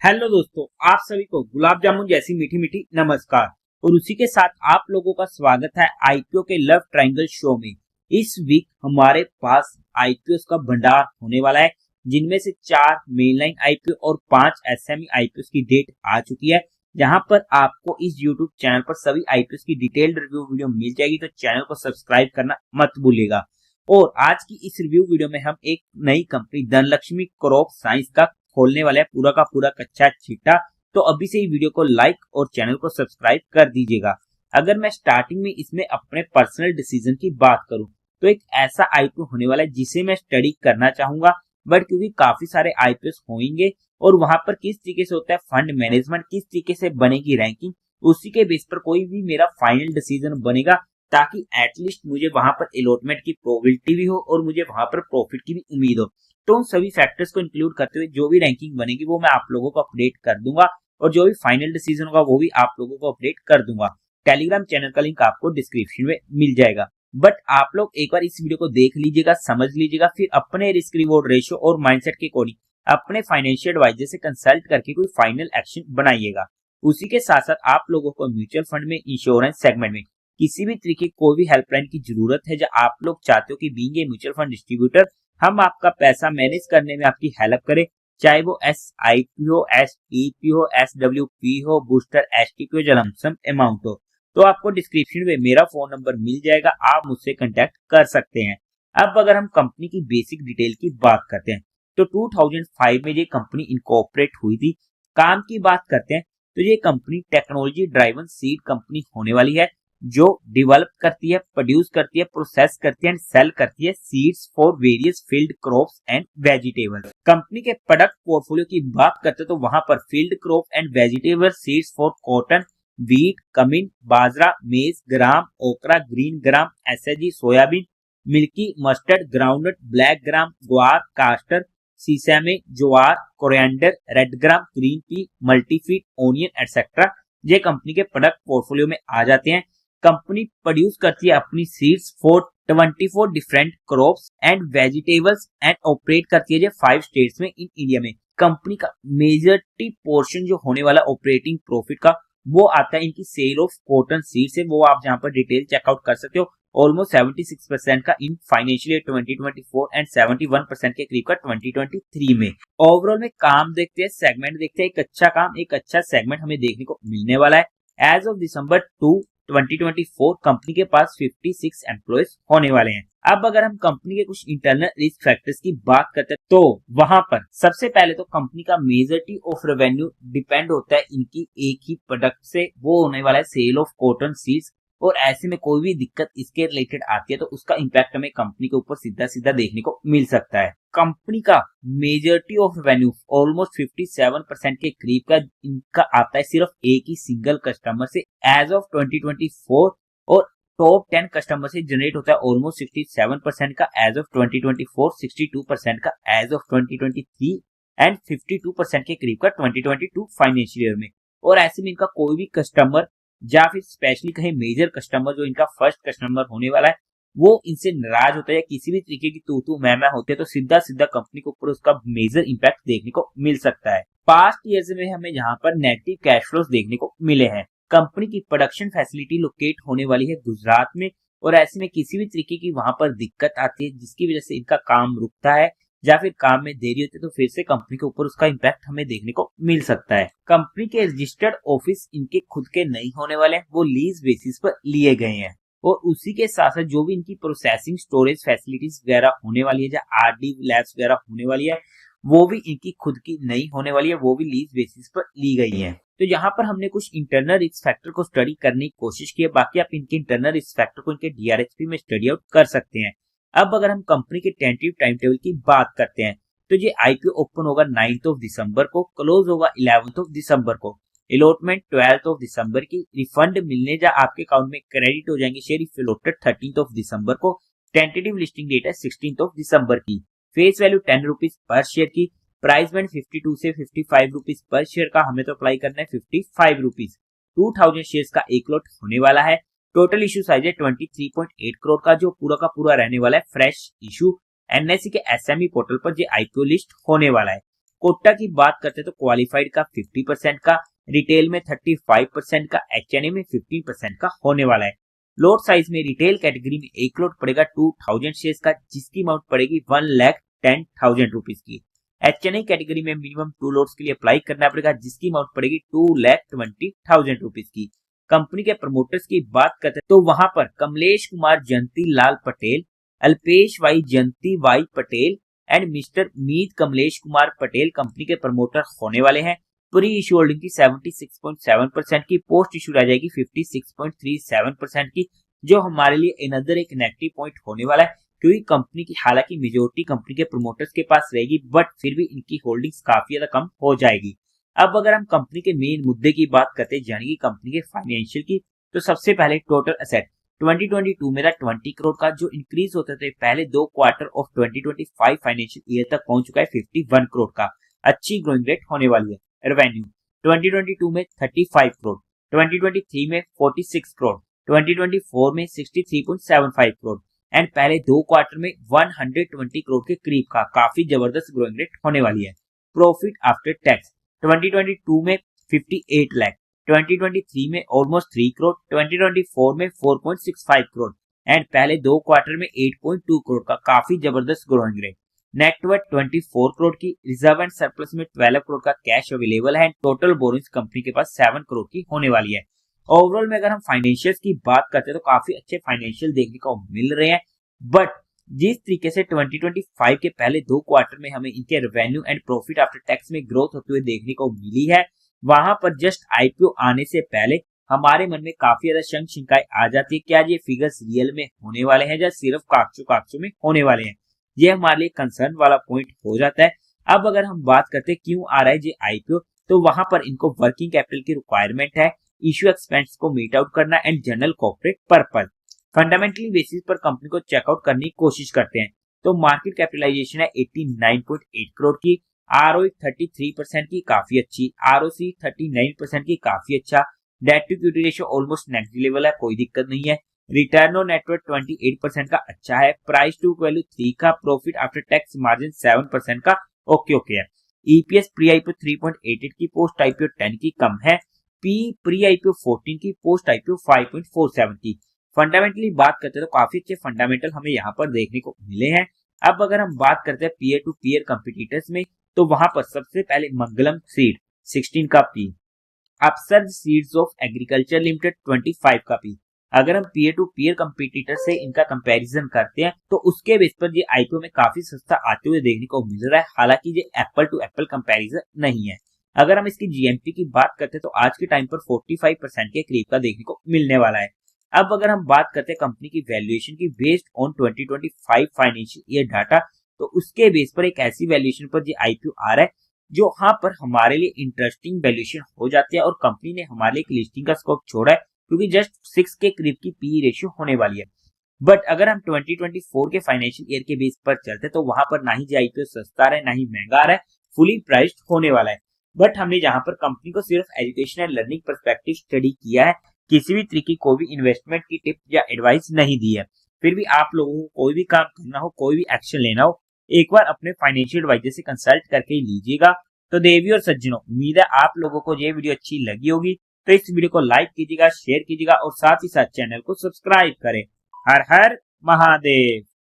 Hello दोस्तों, आप सभी को गुलाब जामुन जैसी मीठी मीठी नमस्कार। और उसी के साथ आप लोगों का स्वागत है आईपीओ के लव ट्रायंगल शो में। इस वीक हमारे पास आईपीओ का भंडार होने वाला है, जिनमें से 4 मेनलाइन आईपीओ और 5 एसएमई आईपीओ की डेट आ चुकी है। जहां पर आपको इस यूट्यूब चैनल पर सभी आईपीओ की डिटेल्ड रिव्यू वीडियो मिल जाएगी, तो चैनल को सब्सक्राइब करना मत भूलिएगा। और आज की इस रिव्यू वीडियो में हम एक नई कंपनी धनलक्ष्मी क्रॉप साइंस का खोलने वाले हैं, पूरा का पूरा कच्चा छिट्टा। तो अभी से ही वीडियो को लाइक और चैनल को सब्सक्राइब कर दीजिएगा। अगर मैं स्टार्टिंग में इसमें अपने पर्सनल डिसीजन की बात करूं, तो एक ऐसा आईपीओ होने वाला है जिसे मैं स्टडी करना चाहूंगा। बट क्योंकि काफी सारे आईपीओ होंगे और वहां पर किस तरीके से होता है फंड मैनेजमेंट, किस तरीके से बनेगी रैंकिंग, उसी के बेस पर कोई भी मेरा फाइनल डिसीजन बनेगा, ताकि एटलीस्ट मुझे वहां पर अलॉटमेंट की प्रोबेबिलिटी भी हो और मुझे वहां पर प्रॉफिट की भी उम्मीद हो। तो उन सभी फैक्टर्स को इंक्लूड करते हुए जो भी रैंकिंग बनेगी वो मैं आप लोगों को अपडेट कर दूंगा, और जो भी फाइनल डिसीजन होगा वो भी आप लोगों को अपडेट कर दूंगा। टेलीग्राम चैनल का लिंक आपको डिस्क्रिप्शन में मिल जाएगा। बट आप लोग एक बार इस वीडियो को देख लीजिएगा, समझ लीजिएगा, फिर अपने रिस्क रिवॉर्ड रेशियो और माइंडसेट के अकॉर्डिंग अपने फाइनेंशियल एडवाइजर से कंसल्ट करके कोई फाइनल एक्शन बनाइएगा। उसी के साथ साथ आप लोगों को म्यूचुअल फंड में, इंश्योरेंस सेगमेंट में किसी भी तरीके की कोई भी हेल्पलाइन की जरूरत है, जब आप लोग चाहते हो कि being a mutual fund distributor हम आपका पैसा मैनेज करने में आपकी हेल्प करें, चाहे वो SIP हो, STP हो, SWP हो, बूस्टर STP हो, लमसम अमाउंट हो, तो आपको डिस्क्रिप्शन में मेरा फोन नंबर मिल जाएगा, आप मुझसे कांटेक्ट कर सकते हैं। अब अगर हम कंपनी की बेसिक डिटेल की बात करते हैं, तो 2005 में ये कंपनी इनकॉर्पोरेट हुई थी। काम की बात करते हैं तो ये company technology driven seed company होने वाली है, जो डेवलप करती है, प्रोड्यूस करती है, प्रोसेस करती है एंड सेल करती है seeds for various field crops and vegetables. Company के प्रोडक्ट पोर्टफोलियो की बात करते हैं तो वहां पर field crop and vegetable seeds for cotton, wheat, cumin, bajra, maize, gram, okra, green gram, SAG, soybean, milky mustard, groundnut, black gram, guar, castor, sesame, jowar, coriander, red gram, green pea, multifeet, onion etcetera ये company के product portfolio में आ जाते हैं। Company produce करती है अपनी seeds for 24 different crops and vegetables and operate करती है जो 5 स्टेट्स में इन इंडिया में। कंपनी का मेजॉरिटी पोर्शन जो होने वाला ऑपरेटिंग प्रॉफिट का, वो आता है इनकी सेल ऑफ कॉटन सीड से। वो आप जहां पर डिटेल चेकआउट कर सकते हो। ऑलमोस्ट 76% का इन फाइनेंशियल ईयर 2024 एंड 71% के करीब का 2023 में। ओवरऑल में काम देखते हैं, सेगमेंट देखते हैं, एक अच्छा काम, एक अच्छा सेगमेंट हमें देखने को मिलने वाला है। एज ऑफ दिसंबर 2024 कंपनी के पास 56 एम्प्लॉयज होने वाले हैं। अब अगर हम कंपनी के कुछ इंटरनल रिस्क फैक्टर्स की बात करते हैं, तो वहां पर सबसे पहले तो कंपनी का मेजॉरिटी ऑफ रेवेन्यू डिपेंड होता है इनकी एक ही प्रोडक्ट से, वो होने वाला है सेल ऑफ कॉटन सीड्स। और ऐसे में कोई भी दिक्कत इसके रिलेटेड आती है तो उसका इम्पैक्ट हमें कंपनी के ऊपर सीधा सीधा देखने को मिल सकता है। कंपनी का मेजॉरिटी ऑफ रेवेन्यू ऑलमोस्ट 57% के करीब का इनका आता है सिर्फ एक ही सिंगल कस्टमर से एज ऑफ 2024, और टॉप 10 कस्टमर से जनरेट होता है ऑलमोस्ट 67% का एज ऑफ 2024, 62% का एज ऑफ 2023 एंड 52% के करीब का 2022 फाइनेंशियल ईयर में। और ऐसे में इनका कोई भी कस्टमर या फिर स्पेशली कहीं मेजर कस्टमर जो इनका फर्स्ट कस्टमर होने वाला है, वो इनसे नाराज होता है या किसी भी तरीके की तू मैं होती है, तो सीधा सीधा कंपनी के ऊपर उसका मेजर इंपैक्ट देखने को मिल सकता है। पास्ट ईयर्स में हमें यहाँ पर नेगेटिव कैश फ्लोज देखने को मिले हैं। कंपनी की प्रोडक्शन फैसिलिटी लोकेट होने वाली है गुजरात में, और ऐसे में किसी भी तरीके की वहां पर दिक्कत आती है जिसकी वजह से इनका काम रुकता है या फिर काम में देरी होती है, तो फिर से कंपनी के ऊपर उसका इम्पैक्ट हमें देखने को मिल सकता है। कंपनी के रजिस्टर्ड ऑफिस इनके खुद के नहीं होने वाले हैं, वो लीज बेसिस पर लिए गए हैं। और उसी के साथ साथ जो भी इनकी प्रोसेसिंग स्टोरेज फैसिलिटीज वगैरह होने वाली है, या RD लैब्स वगैरह होने वाली है, वो भी इनकी खुद की नहीं होने वाली है, वो भी लीज बेसिस पर ली गई है। तो यहाँ पर हमने कुछ इंटरनल रिस्क फैक्टर को स्टडी करने की कोशिश की है। बाकी आप इनके इंटरनल रिस्क फैक्टर को इनके DRHP में स्टडी आउट कर सकते हैं। अब अगर हम कंपनी के टेंटेटिव टाइम टेबल की बात करते हैं, तो ये IPO ओपन होगा 9th ऑफ दिसंबर को, क्लोज होगा 11th ऑफ दिसंबर को, अलॉटमेंट 12th ऑफ दिसंबर की, रिफंड मिलने जा आपके अकाउंट में क्रेडिट हो जाएंगे share if allotted 13th of December को, टेंटेटिव लिस्टिंग डेट है 16th ऑफ दिसंबर की, face value 10 rupees per share की, प्राइस बैंड 52 से 55 रुपीज पर शेयर का, हमें तो अप्लाई करना है 55 रुपीज। 2000 शेयर का एक लॉट होने वाला है। टोटल इशू साइज है 23.8 करोड़ का, जो पूरा का पूरा रहने वाला है फ्रेश इशू। NSE के SME पोर्टल पर ये IPO लिस्ट होने वाला है। कोटा की बात करते तो क्वालिफाइड का 50% का, रिटेल में 35% का, एचएनए में 15% का होने वाला है। लॉट साइज में रिटेल कैटेगरी में एक लॉट पड़ेगा 2000 शेयर्स का, जिसकी अमाउंट पड़ेगी 1,10,000 रुपीज की। एचएनए कैटेगरी में मिनिमम 2 लॉट्स के लिए अप्लाई करना पड़ेगा, जिसकी अमाउंट पड़ेगी 2,20,000 रुपीज की। कंपनी के प्रमोटर्स की बात करते हैं तो वहां पर Kamlesh Kumar Jayanti Lal Patel, Alpesh Y Jayanti Y Patel and mister Meet Kamlesh Kumar Patel company के प्रमोटर होने वाले हैं। प्री इशू होल्डिंग की 76.7% की, पोस्ट इशू रह जाएगी 56.37% की, जो हमारे लिए अनदर एक नेगेटिव पॉइंट होने वाला है, क्योंकि कंपनी की हालांकि मेजोरिटी कंपनी के प्रमोटर्स के पास रहेगी, बट फिर भी इनकी होल्डिंग्स काफी ज्यादा कम हो जाएगी। अब अगर हम कंपनी के मेन मुद्दे की बात करते हैं, यानी कि कंपनी के फाइनेंशियल की, तो सबसे पहले टोटल एसेट 2022 में था 20 करोड़ का, जो इंक्रीज होते थे पहले 2 क्वार्टर ऑफ 2025 फाइनेंशियल ईयर तक पहुंच चुका है 51 करोड़ का। अच्छी ग्रोइंग रेट होने वाली है। रेवेन्यू 2022 में 35 करोड़, 2023 में 46 करोड़, 2024 में 63.75 करोड़ एंड पहले 2 क्वार्टर में 120 करोड़ के करीब का काफी जबरदस्त ग्रोइंग रेट होने वाली है। प्रॉफिट आफ्टर टैक्स 2022 में 58 लाख, 2023 में ऑलमोस्ट 3 करोड़, 2024 में 4.65 करोड़ एंड पहले 2 क्वार्टर में 8.2 करोड़ का काफी जबरदस्त ग्रोइंग रेट। नेटवर्थ 24 करोड़ की, रिजर्व एंड सरप्लस में 12 करोड़ का कैश अवेलेबल है। टोटल बोरिंग्स कंपनी के पास 7 करोड़ की होने वाली है। ओवरऑल में अगर हम फाइनेंशियल्स की बात करते हैं तो काफी अच्छे फाइनेंशियल देखने को मिल रहे हैं, बट जिस तरीके से 2025 के पहले 2 क्वार्टर में हमें इनके revenue and profit after tax में ग्रोथ होते हुए देखने को मिली है, वहां पर जस्ट आईपीओ आने से पहले हमारे मन में काफी ज्यादा शंकाएं आ जाती है, क्या ये फिगर्स रियल में होने वाले हैं या सिर्फ कागजों में होने वाले हैं। ये हमारे लिए कंसर्न वाला पॉइंट हो जाता है। अब अगर हम बात करते हैं क्यों आ रहा है ये आईपीओ, तो वहां पर इनको वर्किंग कैपिटल की रिक्वायरमेंट है, इश्यू एक्सपेंस को मीट आउट करना and general corporate purpose. Fundamentally basis पर कंपनी को चेकआउट करने की कोशिश करते हैं। तो मार्केट कैपिटलाइजेशन है 89.8 करोड़ की, आरओई 33% की काफी अच्छी, आरओसी 39% की काफी अच्छा, debt to equity ratio almost negative level है, कोई दिक्कत नहीं है। रिटर्न ऑन नेटवर्थ 28% का अच्छा है, प्राइस टू वैल्यू 3 का, प्रॉफिट आफ्टर टैक्स मार्जिन 7% का ओके है। ईपीएस प्री आईपीओ 3.88 की, पोस्ट आईपीओ 10 की कम है, पी प्री आईपीओ 14 की, पोस्ट आईपीओ 5.47 की। फंडामेंटली बात करते हैं तो काफी अच्छे फंडामेंटल हमें यहाँ पर देखने को मिले हैं। अब अगर हम बात करते हैं पीयर टू पीयर कंपिटिटर्स में, तो वहां पर सबसे पहले मंगलम सीड 16 का P, upsurge seeds of agriculture limited 25 का पी। अगर हम पीयर टू पीयर कंपटीटर से इनका कंपैरिजन करते हैं तो उसके बेस पर ये आईपीओ में काफी सस्ता आते हुए देखने को मिल रहा है, हालांकि ये एप्पल टू एप्पल कंपैरिजन नहीं है। अगर हम इसकी जीएमपी की बात करते हैं तो आज के टाइम पर 45% के करीब का देखने को मिलने वाला है। अब अगर हम बात करते हैं कंपनी की वैल्यूएशन की based on 2025 financial year data, तो उसके बेस पर एक ऐसी वैल्यूएशन पर ये आईपीओ आ रहा है जो यहाँ पर हमारे लिए इंटरेस्टिंग वैल्यूएशन हो जाती है, और कंपनी ने हमारे लिए लिस्टिंग का स्कोप छोड़ा है क्योंकि जस्ट 6 के करीब की पी रेशियो होने वाली है। बट अगर हम 2024 के फाइनेंशियल ईयर के बेस पर चलते तो वहां पर ना ही आईपीओ सस्ता रहा है ना ही महंगा रहा है, फुली प्राइस्ड होने वाला है। बट हमने यहाँ पर कंपनी को सिर्फ education and learning perspective study किया है, किसी भी तरीके को भी इन्वेस्टमेंट की टिप या एडवाइस नहीं दी है। फिर भी आप लोगों को कोई भी काम करना हो, कोई भी एक्शन लेना हो, एक बार अपने फाइनेंशियल एडवाइजर से कंसल्ट करके ही लीजिएगा। तो देवी और सज्जनों, उम्मीद है आप लोगों को ये वीडियो अच्छी लगी होगी, तो इस वीडियो को लाइक कीजिएगा, शेयर कीजिएगा और साथ ही साथ चैनल को सब्सक्राइब करें। हर हर महादेव।